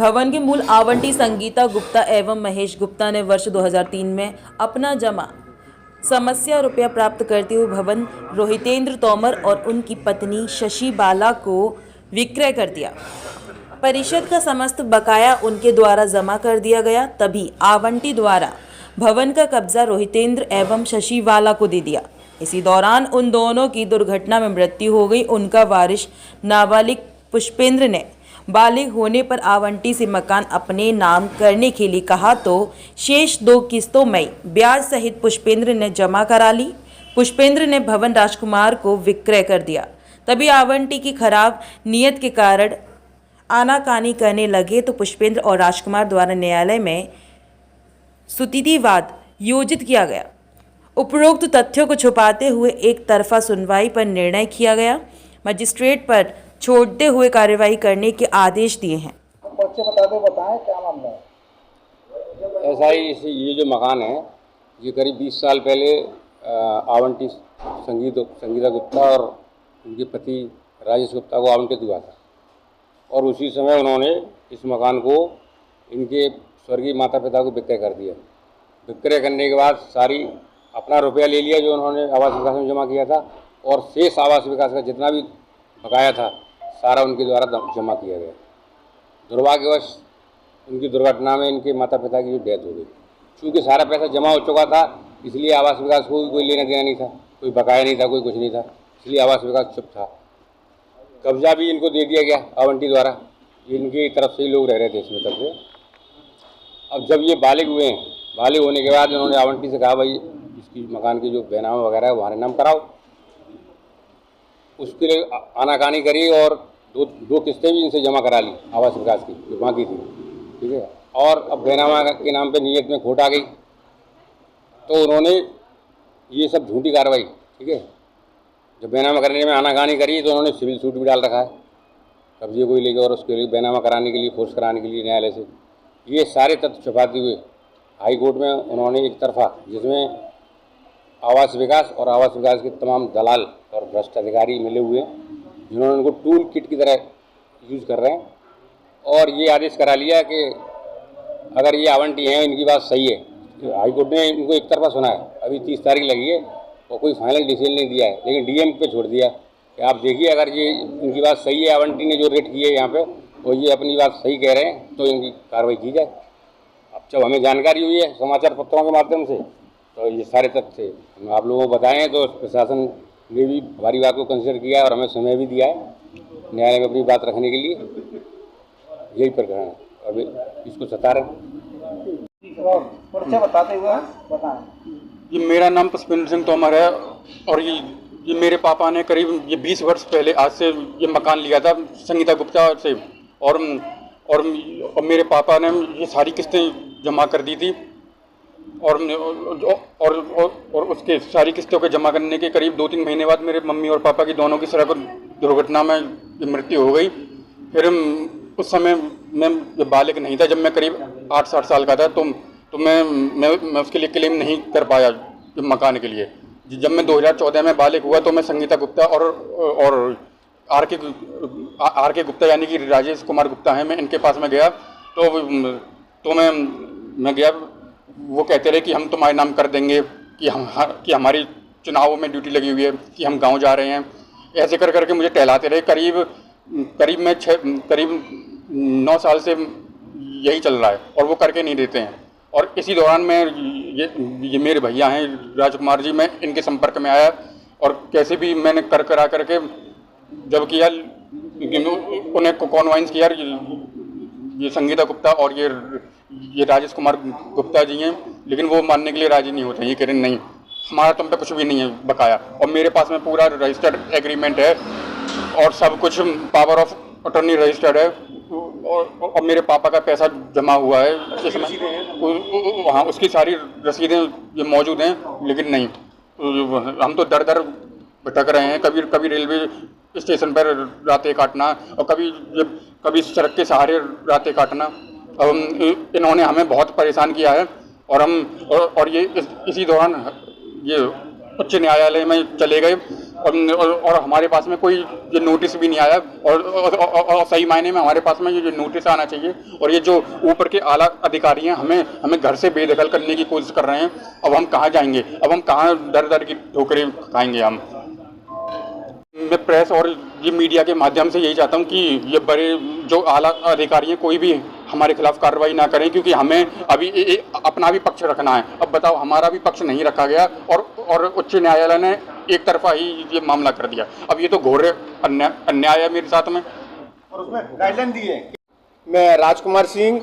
भवन के मूल आवंटी संगीता गुप्ता एवं महेश गुप्ता ने वर्ष 2003 में अपना जमा समस्या रुपया प्राप्त करते हुए भवन रोहितेंद्र तोमर और उनकी पत्नी शशि बाला को विक्रय कर दिया। परिषद का समस्त बकाया उनके द्वारा जमा कर दिया गया। तभी आवंटी द्वारा भवन का कब्जा रोहितेंद्र एवं शशि बाला को दे दिया। इसी दौरान उन दोनों की दुर्घटना में मृत्यु हो गई। उनका वारिस नाबालिग पुष्पेंद्र ने बालिग होने पर आवंटी से मकान अपने नाम करने के लिए कहा तो शेष 2 किस्तों में ब्याज सहित पुष्पेंद्र ने जमा करा ली। पुष्पेंद्र ने भवन राजकुमार को विक्रय कर दिया। तभी आवंटी की खराब नीयत के कारण आनाकानी करने लगे तो पुष्पेंद्र और राजकुमार द्वारा न्यायालय में स्तुतिवाद योजित किया गया। उपरोक्त तथ्यों को छुपाते हुए एक तरफा सुनवाई पर निर्णय किया गया। मजिस्ट्रेट पर छोड़ते हुए कार्रवाई करने के आदेश दिए हैं। बताएं क्या मामला है? ऐसा ही ये जो मकान है ये करीब 20 साल पहले आवंटी संगीता गुप्ता और उनके पति राजेश गुप्ता को आवंटित हुआ था और उसी समय उन्होंने इस मकान को इनके स्वर्गीय माता पिता को विक्रय कर दिया। विक्रय करने के बाद सारी अपना रुपया ले लिया जो उन्होंने आवास विकास में जमा किया था और शेष आवास विकास का जितना भी बकाया था सारा उनके द्वारा जमा किया गया। दुर्भाग्यवश उनकी दुर्घटना में इनके माता पिता की जो डेथ हो गई। चूँकि सारा पैसा जमा हो चुका था इसलिए आवास विकास को कोई लेना देना नहीं था, कोई बकाया नहीं था, कोई कुछ नहीं था, इसलिए आवास विकास चुप था। कब्जा भी इनको दे दिया गया आवंटी द्वारा। इनकी तरफ से ही लोग रह रहे थे इसमें तब से। अब जब ये बालिग हुए हैं, बालिग होने के बाद उन्होंने आवंटी से कहा भाई इसकी मकान की जो बैनामा वगैरह है वहाँ नाम कराओ। उसके लिए आनाकानी करी और दो किस्तें भी इनसे जमा करा ली आवास विकास की जो बाकी थी, ठीक है। और अब बैनामा के नाम पे नीयत में खोट आ गई तो उन्होंने ये सब झूठी कार्रवाई, ठीक है, जब बैनामा करने में आनाकानी करी तो उन्होंने सिविल सूट भी डाल रखा है कब्जे को लेकर और उसके लिए बैनामा कराने के लिए, फोर्स कराने के लिए न्यायालय से। ये सारे तथ्य छुपाते हुए हाई कोर्ट में उन्होंने एक तरफा, जिसमें आवास विकास और आवास विकास के तमाम दलाल और भ्रष्ट अधिकारी मिले हुए हैं जिन्होंने उनको टूल किट की तरह यूज़ कर रहे हैं, और ये आदेश करा लिया कि अगर ये आवंटी हैं इनकी बात सही है। तो हाई कोर्ट ने इनको एक तरफा सुना है, अभी 30 तारीख लगी है और कोई फाइनल डिसीजन नहीं दिया है, लेकिन डीएम पे छोड़ दिया कि आप देखिए अगर ये इनकी बात सही है, आवंटी ने जो रेट की है यहाँ पे और ये अपनी बात सही कह रहे हैं तो इनकी कार्रवाई की जाए। अब जब हमें जानकारी हुई है समाचार पत्रों के माध्यम से तो ये सारे तथ्य हम आप लोगों को बताएं तो प्रशासन ने भी हमारी बात को कंसिडर किया है और हमें समय भी दिया है न्यायालय में अपनी बात रखने के लिए। यही प्रकरण है, अभी इसको सता रहे। बताते हुए बताएं। ये मेरा नाम पुष्पेंद्र सिंह तोमर है और ये मेरे पापा ने करीब ये 20 वर्ष पहले आज से ये मकान लिया था संगीता गुप्ता से और मेरे पापा ने ये सारी किस्तें जमा कर दी थी और उसके सारी किस्तों के जमा करने के करीब 2-3 महीने बाद मेरे मम्मी और पापा की दोनों की सड़क दुर्घटना में मृत्यु हो गई। फिर उस समय मैं बालिग नहीं था, जब मैं करीब 8-7 साल का था तो मैं उसके लिए क्लेम नहीं कर पाया मकान के लिए। जब मैं 2014 में बालिग हुआ तो मैं संगीता गुप्ता और आर के गुप्ता यानी कि राजेश कुमार गुप्ता हैं, मैं इनके पास में गया तो मैं गया। वो कहते रहे कि हम तुम्हारे नाम कर देंगे कि हमारी चुनावों में ड्यूटी लगी हुई है, कि हम गांव जा रहे हैं। ऐसे करके मुझे टहलाते रहे। करीब 9 साल से यही चल रहा है और वो करके नहीं देते हैं। और इसी दौरान मैं ये मेरे भैया हैं राजकुमार जी, मैं इनके संपर्क में आया और कैसे भी मैंने करा करके जब किया उन्हें कॉन्वाइंस किया। ये संगीता गुप्ता और ये राजेश कुमार गुप्ता जी हैं, लेकिन वो मानने के लिए राजी नहीं होते। ये कह रहे नहीं हमारा तुम पे कुछ भी नहीं है बकाया, और मेरे पास में पूरा रजिस्टर्ड एग्रीमेंट है और सब कुछ पावर ऑफ अटॉर्नी रजिस्टर्ड है और मेरे पापा का पैसा जमा हुआ है वहाँ, उसकी सारी रसीदें ये मौजूद हैं। लेकिन नहीं, हम तो दर भटक रहे हैं। कभी रेलवे स्टेशन पर रातें काटना और कभी सड़क के सहारे रातें काटना। इन्होंने हमें बहुत परेशान किया है और ये इसी दौरान ये उच्च न्यायालय में चले गए और हमारे पास में कोई ये नोटिस भी नहीं आया और सही मायने में हमारे पास में ये जो नोटिस आना चाहिए। और ये जो ऊपर के आला अधिकारी हैं हमें घर से बेदखल करने की कोशिश कर रहे हैं। अब हम कहाँ जाएंगे? अब हम कहाँ दर दर की ठोकरें खाएंगे? मैं प्रेस और ये मीडिया के माध्यम से यही चाहता हूँ कि ये बड़े जो आला अधिकारी हैं कोई भी हमारे खिलाफ कार्रवाई ना करें, क्योंकि हमें अभी अपना भी पक्ष रखना है। अब बताओ, हमारा भी पक्ष नहीं रखा गया और उच्च न्यायालय ने एक तरफा ही ये मामला कर दिया। अब ये तो घोर अन्याय है मेरे साथ में। और उसमें गाइडलाइन दी है। मैं राजकुमार सिंह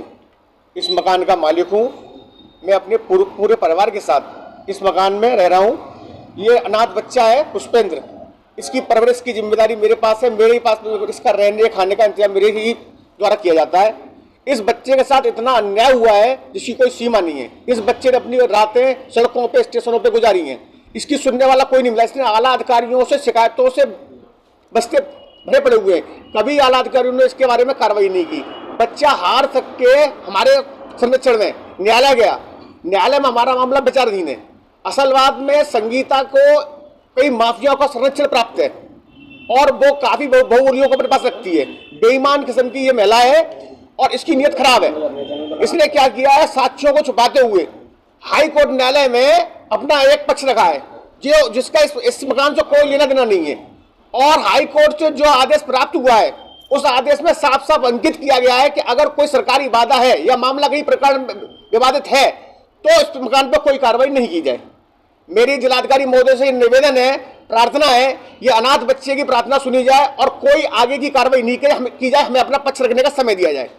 इस मकान का मालिक हूँ। मैं अपने पूरे परिवार के साथ इस मकान में रह रहा हूँ। ये अनाथ बच्चा है पुष्पेंद्र, इसकी परवरिश की जिम्मेदारी मेरे पास है। मेरे ही पास इसका रहने खाने का इंतजाम मेरे ही द्वारा किया जाता है। इस बच्चे के साथ इतना अन्याय हुआ है जिसकी कोई सीमा नहीं है। इस बच्चे ने अपनी रातें सड़कों पे, स्टेशनों पे गुजारी हैं। इसकी सुनने वाला कोई नहीं मिला। इसने आला अधिकारियों से शिकायतों से बस्ते भरे पड़े हुए हैं, कभी आला अधिकारियों ने इसके बारे में कार्रवाई नहीं की। बच्चा हार तक के हमारे संरक्षण में न्यायालय गया। न्यायालय में हमारा मामला विचाराधीन है। असल बात में संगीता को कई माफियाओं का संरक्षण प्राप्त है और वो काफी बहुमूल्यों को अपने पास रखती है। बेईमान किस्म की ये महिला है और इसकी नीयत खराब है। इसने क्या किया है, साक्ष्यों को छुपाते हुए हाई कोर्ट न्यायालय में अपना एक पक्ष रखा है जिसका इस मकान से कोई लेना देना नहीं है। और हाई कोर्ट से जो आदेश प्राप्त हुआ है उस आदेश में साफ साफ अंकित किया गया है कि अगर कोई सरकारी वादा है या मामला कहीं प्रकार विवादित है तो इस मकान पर कोई कार्रवाई नहीं की जाए। मेरी जिलाधिकारी महोदय से निवेदन है, प्रार्थना है, ये अनाथ बच्चे की प्रार्थना सुनी जाए और कोई आगे की कार्रवाई नहीं की जाए। हमें अपना पक्ष रखने का समय दिया जाए।